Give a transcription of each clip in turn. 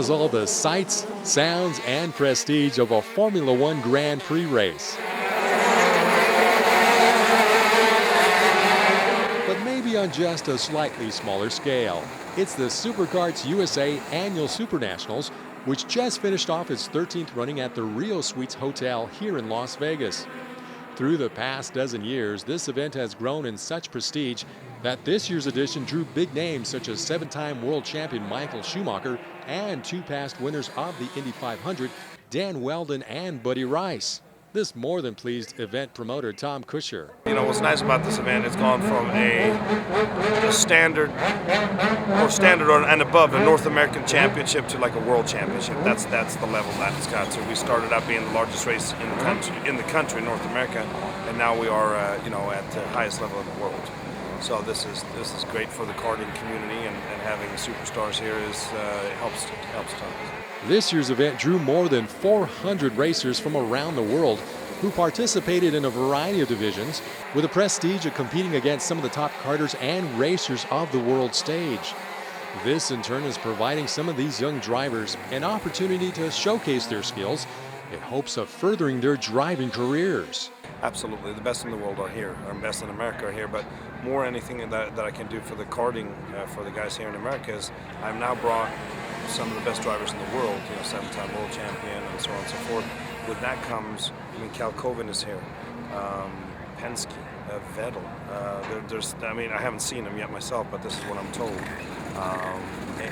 has all the sights, sounds, and prestige of a Formula One Grand Prix race. But maybe on just a slightly smaller scale. It's the SuperKarts USA Annual Supernationals, which just finished off its 13th running at the Rio Suites Hotel here in Las Vegas. Through the past dozen years, this event has grown in such prestige that this year's edition drew big names such as 7-time world champion Michael Schumacher and 2 past winners of the Indy 500, Wheldon and Buddy Rice. This more than pleased event promoter Tom Kusher. You know, what's nice about this event, it's gone from a standard and above the North American Championship to like a World Championship. That's the level that it's got to. We started out being the largest race in the country, North America, and now we are at the highest level in the world. So this is great for the karting community, and having superstars here helps tons. This year's event drew more than 400 racers from around the world who participated in a variety of divisions with the prestige of competing against some of the top karters and racers of the world stage. This in turn is providing some of these young drivers an opportunity to showcase their skills in hopes of furthering their driving careers. Absolutely, the best in the world are here, or best in America are here, but more anything that I can do for the karting for the guys here in America is I've now brought some of the best drivers in the world, 7-time world champion and so on and so forth. With that comes, Cal Coven is here, Penske, Wheldon. I haven't seen them yet myself, but this is what I'm told.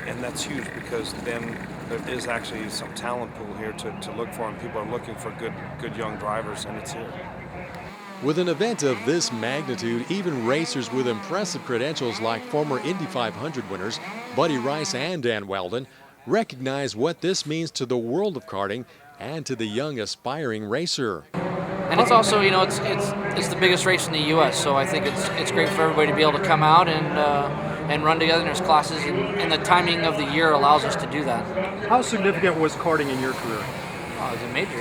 And that's huge because then there is actually some talent pool here to look for, and people are looking for good young drivers, and it's here. With an event of this magnitude, even racers with impressive credentials like former Indy 500 winners Buddy Rice and Wheldon recognize what this means to the world of karting and to the young aspiring racer. And it's also, it's the biggest race in the U.S., so I think it's great for everybody to be able to come out and run together. And there's classes, and the timing of the year allows us to do that. How significant was karting in your career? Oh, it was a major.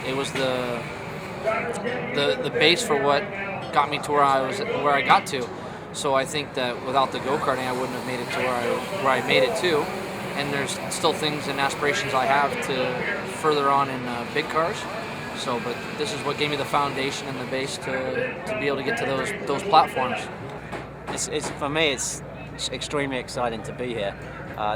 It was the base for what got me to where I got to. So I think that without the go-karting, I wouldn't have made it to where I made it to. And there's still things and aspirations I have to further on in big cars. So, but this is what gave me the foundation and the base to be able to get to those platforms. It's for me, it's extremely exciting to be here.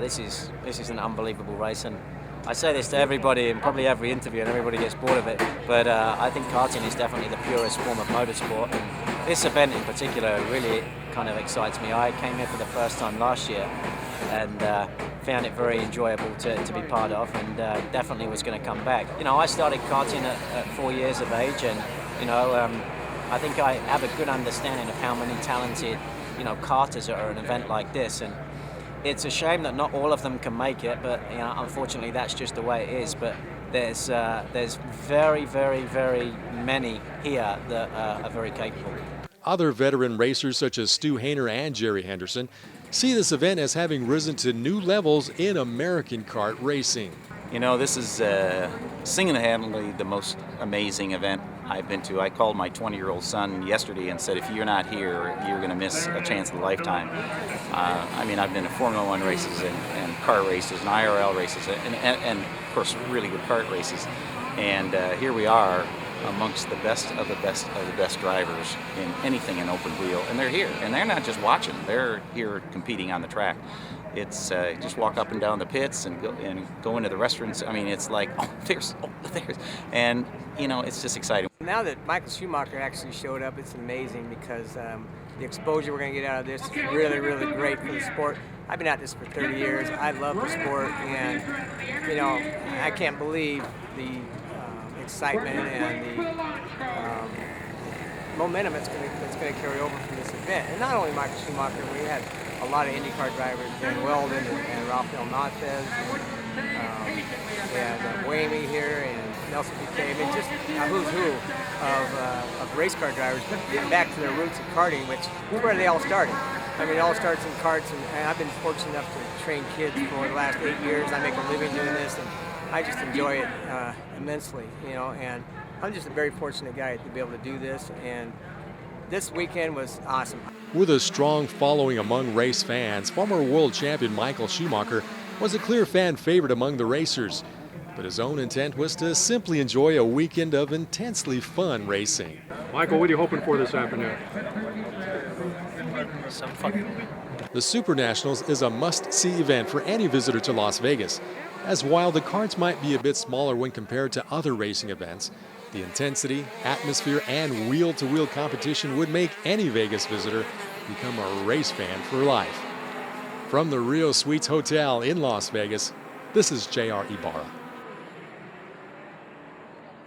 This is an unbelievable race, and I say this to everybody in probably every interview, and everybody gets bored of it. But I think karting is definitely the purest form of motorsport. And this event in particular really kind of excites me. I came here for the first time last year, and found it very enjoyable to be part of, and definitely was going to come back. I started karting at 4 years of age, and I think I have a good understanding of how many talented karters are at an event like this, and it's a shame that not all of them can make it, but unfortunately that's just the way it is. But there's very, very, very many here that are very capable. Other veteran racers such as Stu Hayner and Jerry Henderson see this event as having risen to new levels in American kart racing. This is single-handedly the most amazing event I've been to. I called my 20-year-old son yesterday and said, if you're not here, you're going to miss a chance of a lifetime. I've been to Formula One races and kart races and IRL races and of course, really good kart races. And here we are amongst the best of the best of the best drivers in anything in open wheel. And they're here. And they're not just watching. They're here competing on the track. It's just walk up and down the pits and go into the restaurants. It's like, there's. And, it's just exciting. Now that Michael Schumacher actually showed up, it's amazing because the exposure we're going to get out of this is really, really great for the sport. I've been at this for 30 years. I love the sport, and, I can't believe the excitement and the momentum that's going to carry over from this event. And not only Michael Schumacher, we had a lot of IndyCar drivers, Wheldon and Rafael Nathez, and Whamey here, and Nelson Piquet. Just a who's who of race car drivers getting back to their roots of karting, which is where they all started. It all starts in karts, and I've been fortunate enough to train kids for the last 8 years. I make a living doing this, and I just enjoy it immensely, and I'm just a very fortunate guy to be able to do this, and this weekend was awesome. With a strong following among race fans, former world champion Michael Schumacher was a clear fan favorite among the racers, but his own intent was to simply enjoy a weekend of intensely fun racing. Michael, what are you hoping for this afternoon? Some fun. The Supernationals is a must-see event for any visitor to Las Vegas, as while the karts might be a bit smaller when compared to other racing events, the intensity, atmosphere, and wheel-to-wheel competition would make any Vegas visitor become a race fan for life. From the Rio Suites Hotel in Las Vegas, this is J.R. Ibarra.